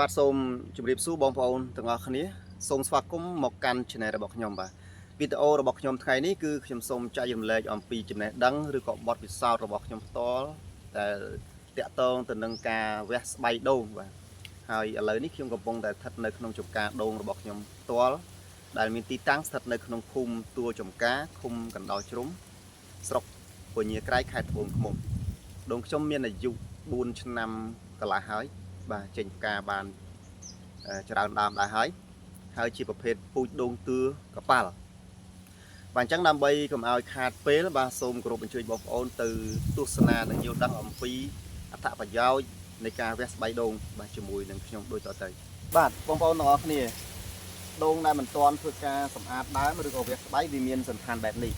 បាទសូមជម្រាបសួរបងប្អូនទាំងអស់គ្នាសូមស្វាគមន៍មកកាន់ Channel របស់ខ្ញុំបាទវីដេអូរបស់ខ្ញុំថ្ងៃនេះគឺខ្ញុំសូមចែករំលែកអំពីចំណេះដឹងឬក៏បទពិសោធន៍របស់ខ្ញុំផ្ទាល់ដែលតាក់ទងទៅនឹងការវះស្បៃដូងបាទហើយឥឡូវនេះខ្ញុំកំពុងតែស្ថិតនៅក្នុងចំការដូងរបស់ខ្ញុំផ្ទាល់ដែលមានទីតាំងស្ថិតនៅក្នុងភូមិទួលចំការឃុំកណ្ដោលជ្រុំស្រុកពញាក្រៃខេត្តត្បូងឃ្មុំដូងខ្ញុំមានអាយុ4ឆ្នាំកន្លះហើយបាទចេញផ្កាបានច្រើនដើមដែរហើយជាប្រភេទពូជដូងទឿកប៉ាល់បាទអញ្ចឹងដើម្បីកុំឲ្យខាតពេលបាទសូមគោរពអញ្ជើញបងប្អូនទៅទស្សនានិងយល់ដឹងអំពីអត្ថប្រយោជន៍នៃការវះស្បៃដូងបាទជាមួយនឹងខ្ញុំដូចតទៅបាទបងប្អូនទាំងអស់គ្នាដូងដែលមិនទាន់ធ្វើការសម្អាតដើមឬក៏វះស្បៃវាមានសន្តានបែបនេះ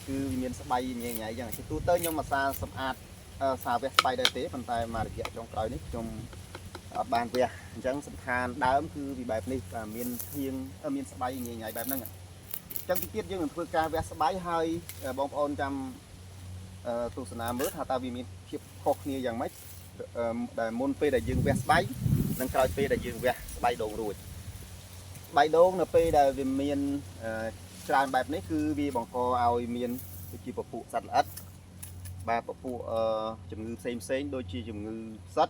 គឺវាមានស្បៃញ៉ៃអញ្ចឹងជាទូទៅខ្ញុំមកសារសម្អាតសារវះស្បៃដែរទេប៉ុន្តែមករយៈចុងក្រោយនេះខ្ញុំអត់បានវះអញ្ចឹងសន្តានដើមគឺវាបែបនេះបាទមានធាងមានស្បៃញ៉ៃបែបហ្នឹងអញ្ចឹងទីទៀតយើងនឹងធ្វើការវះស្បៃហើយបងប្អូនចាំទស្សនាមើលថាតើវាមានភាពខុសគ្នាយ៉ាងម៉េចដែលមុនពេលដែលយើងវះស្បៃនិងក្រោយពេលដែលយើងវះស្បៃដូងរួចស្បៃដូងនៅពេលដែលវាមានច្រើនបែបនេះគឺវាបង្កឲ្យមានជាពពួកសត្វល្អិតបាទពពួកជំងឺផ្សេងដូចជាជំងឺផ្សិត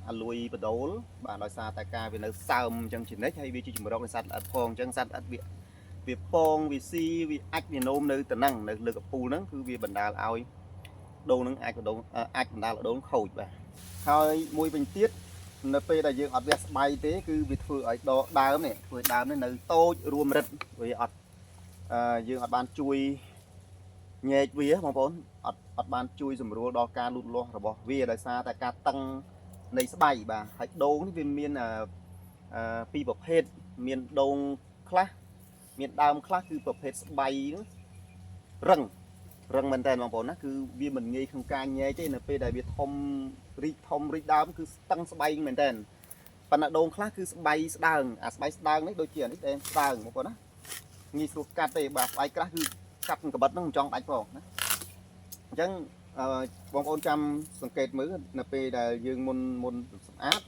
អាលួយបដូលបាទដោយសារតែការវានៅសើមអញ្ចឹងជានិច្ចហើយវាជាជំរកនៃសត្វល្អិតផងអញ្ចឹងសត្វល្អិតវាពងវាស៊ីវាអាចវានោមនៅតំណឹងនៅលើកពូលហ្នឹងគឺវាបណ្ដាលឲ្យដូងហ្នឹងអាចបណ្ដាលឲ្យដូងខូចបាទហើយមួយវិញទៀតនៅពេលដែលយើងអត់វះស្បៃទេគឺវាធ្វើឲ្យដើមនេះធ្វើដើមនេះនៅតូចរួមរិទ្ធវាអត់យើងអត់បានជួយញែកវាបងប្អូនអត់បានជួយសម្រួលដល់ការលូតលាស់របស់វាដោយសារតែការតឹងនៃស្បៃបាទហើយដូងនេះវាមានពីរប្រភេទមានដូងខ្លះមានដើមខ្លះគឺប្រភេទស្បៃរឹងមែនតើបងប្អូនណាគឺវាមិនងាយក្នុងការញែកទេនៅពេលដែលវាធំរីកដើមគឺស្ទឹងស្បៃមែនតើប៉ុន្តែដូងខ្លះគឺស្បៃស្ដើងអាស្បៃស្ដើងនេះដូចជានេះស្ដើងបងប្អូនណាងាយស្រួលកាត់ទេបាទស្បៃក្រាស់គឺកាត់កបិតហ្នឹងមិនចង់ដាច់ផងណាអញ្ចឹងបងប្អូនចាំសង្កេតមើលនៅពេលដែលយើងមុនសម្អាត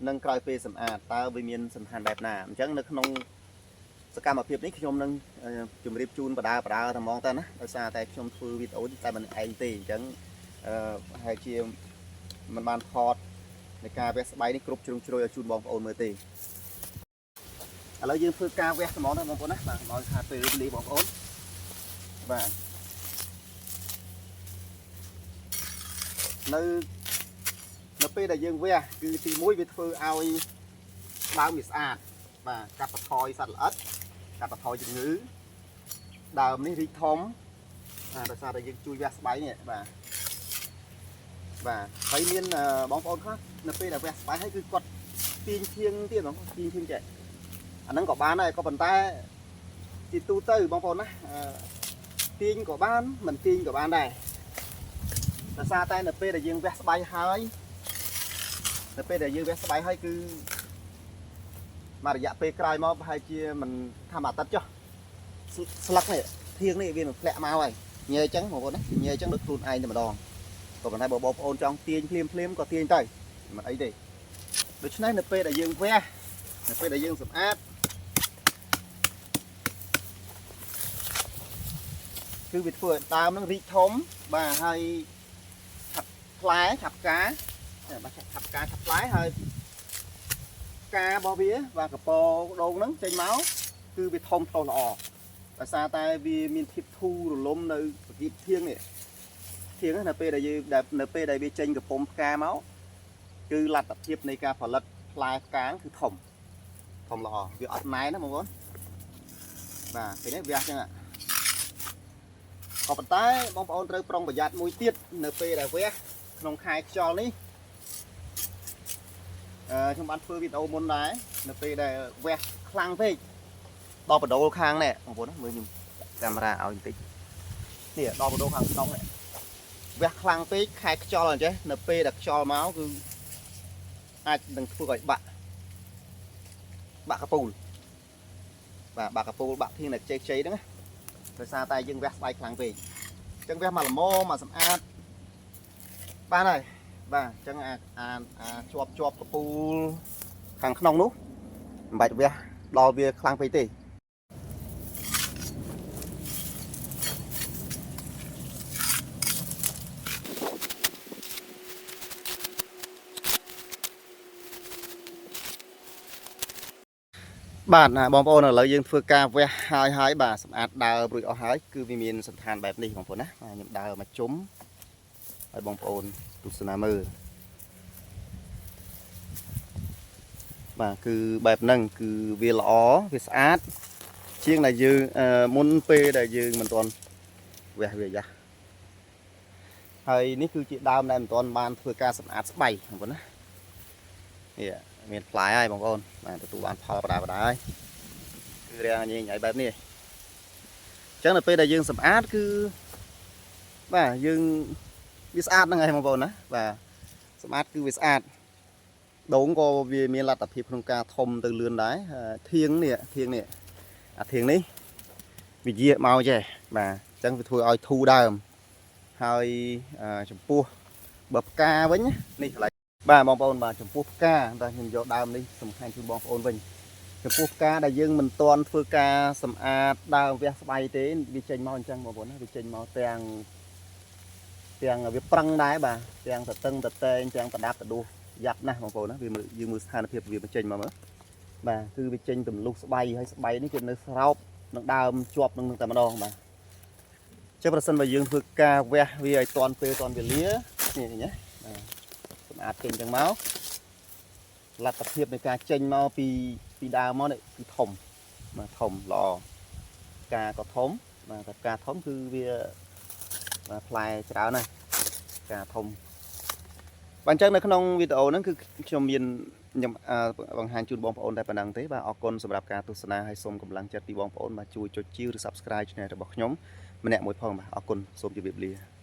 និងក្រោយពេលសម្អាតតើវាមានសន្តានបែបណាអញ្ចឹងនៅក្នុងសកម្មភាពនេះខ្ញុំនឹងជម្រាបជូនបដាតែហ្មងតើណាដោយសារតែខ្ញុំធ្វើវីដេអូតែមិនឯងទេអញ្ចឹងហើយជាមិនបានថតនៃការវះស្បៃនេះគ្រប់ជ្រុងជ្រោយឲ្យជូនបងប្អូនមើលទេឥឡូវយើងធ្វើការវះហ្មងណាបងប្អូនណាបាទឲ្យខាតពេលវេលាបងប្អូនបាទនៅពេលដែលយើងវះគឺទី1វាធ្វើឲ្យដើមវាស្អាតបាទកាត់បន្ថយសត្វល្អិតកាត់បន្ថយជំងឺដើមនេះរីកធំដោយសារតែយើងជួយវះស្បៃនេះបាទហើយមានបងប្អូនខ្លះនៅពេលដែលវះស្បៃហើយគឺគាត់ទាញធៀងទៀតបងទាញធៀងចែកអាហ្នឹងក៏បានដែរក៏ប៉ុន្តែជាទូទៅបងប្អូនណាទាញក៏បានមិនទាញក៏បានដែរដោយសារតែនៅពេលដែលយើងវះស្បៃហើយគឺមករយៈពេលក្រោយមកប្រហែលជាមិនថាមួយអាទិត្យចុះស្លឹកនេះធៀងនេះវានឹងធ្លាក់មកហើយញ៉េអញ្ចឹងបងប្អូនណាញ៉េអញ្ចឹងដូចខ្លួនឯងតែម្ដងក៏ប៉ុន្តែបងប្អូនចង់ទាញភ្លាមក៏ទាញទៅមិនអីទេដូច្នេះនៅពេលដែលយើងវះនៅពេលដែលយើងសម្អាតគឺវាធ្វើឲ្យដើមនឹងរីកធំបាទហើយឆាប់ផ្លែឆាប់ផ្កាបាទឆាប់ផ្កាឆាប់ផ្លែហើយផ្ការបស់វាបាទកពដូងហ្នឹងចេញមកគឺវាធំថោះល្អដោយសារតែវាមានភាពធូររលំនៅប្រគៀបធៀងនេះធៀងនៅពេលដែលវាចេញកំពុំផ្កាមកគឺលទ្ធភាពនៃការផលិតផ្លែផ្កាគឺធំល្អវាអត់ណែនណាបងប្អូនបាទពេលនេះវាអញ្ចឹងក៏ប៉ុន្តែបងប្អូនត្រូវប្រុងប្រយ័ត្នមួយទៀតនៅពេលដែលវះក្នុងខែខ្យល់នេះខ្ញុំបានធ្វើវីដេអូមុនដែរនៅពេលដែលវះខ្លាំងពេកដល់បដូលខាងនេះបងប្អូនមើលខ្ញុំកាមេរ៉ាឲ្យបន្តិចនេះដល់បដូលខាងក្នុងនេះវះខ្លាំងពេកខែខ្យល់អញ្ចឹងនៅពេលដែលខ្យល់មកគឺអាចនឹងធ្វើឲ្យបាក់កពូលបាទបាក់កពូលបាក់ធៀងតែខ្ចីហ្នឹងណាដោយសារតែយើងវះស្បៃខ្លាំងពេកអញ្ចឹងវះមកល្មមមកសម្អាតបានហើយ បាទអញ្ចឹងជាប់កពូលខាងក្នុងនោះមិនបាច់វះដល់វាខ្លាំងពេកទេបាទបងប្អូនឥឡូវយើងធ្វើការវះហើយបាទសម្អាតដើររួចអស់ហើយគឺវាមានសន្តានបែបនេះបងប្អូនណាខ្ញុំដើរមកជុំឲ្យបងប្អូនទស្សនាមើលបាទគឺបែបហ្នឹងគឺវាល្អវាស្អាតជាងដែលយើងមុនពេលដែលយើងមិនទាន់វះវាយ៉ាហើយនេះគឺជាដើមដែលមិនទាន់បានធ្វើការសម្អាតស្បៃបងប្អូនណានេះមានផ្លែហើយបងប្អូនបាទទទួលបានផលបដាហើយគឺរាងញញហើយបែបនេះអញ្ចឹងនៅពេលដែលយើងសម្អាតគឺបាទយើងវាស្អាតហ្នឹងហើយបងប្អូនណាបាទសម្អាតគឺវាស្អាតដូងក៏វាមានលទ្ធភាពក្នុងការធំទៅលឿនដែរធៀងនេះអាធៀងនេះវាយាមកចេះបាទអញ្ចឹងវាធ្វើឲ្យធូរដើមហើយចំពោះបើផ្កាវិញនេះកន្លែងបាទបងប្អូនបាទចំពោះផ្កាតែខ្ញុំយកដើមនេះសំខាន់ជូនបងប្អូនវិញចំពោះផ្កាដែលយើងមិនទាន់ធ្វើការសម្អាតដើមវះស្បៃទេវាចេញមកអញ្ចឹងបងប្អូនណាវាចេញមកទាំងវាប្រឹងដែរបាទទាំងតតឹងតតែងទាំងប្រដាប់ប្រដួសយ៉ាប់ណាស់បងប្អូនណាវាយើងមើលស្ថានភាពវាចេញមកមើលបាទគឺវាចេញទម្លុះស្បៃហើយស្បៃនេះគឺនៅស្រោបនឹងដើមជាប់នឹងតែម្ដងបាទចុះប្រសិនបើយើងធ្វើការវះវាឲ្យតាន់ពេលតាន់វេលានេះណាសម្អាតចេញចឹងមកលទ្ធភាពនៃការចេញមកពីដើមមកនេះគឺធំបាទធំល្អផ្កាក៏ធំបាទតែផ្កាធំគឺវាផ្លែច្រើនណាស់ផ្កាធំបាទអញ្ចឹងនៅក្នុងវីដេអូហ្នឹងគឺខ្ញុំមានខ្ញុំបង្ហាញជូនបងប្អូនតែប៉ុណ្្នឹងទេបាទអរគុណសម្រាប់ការទស្សនាហើយសូមកម្លាំងចិត្តពីបងប្អូនបាទជួយចុចជាវឬ Subscribe Channel របស់ខ្ញុំម្នាក់មួយផងបាទអរគុណសូមជម្រាបលា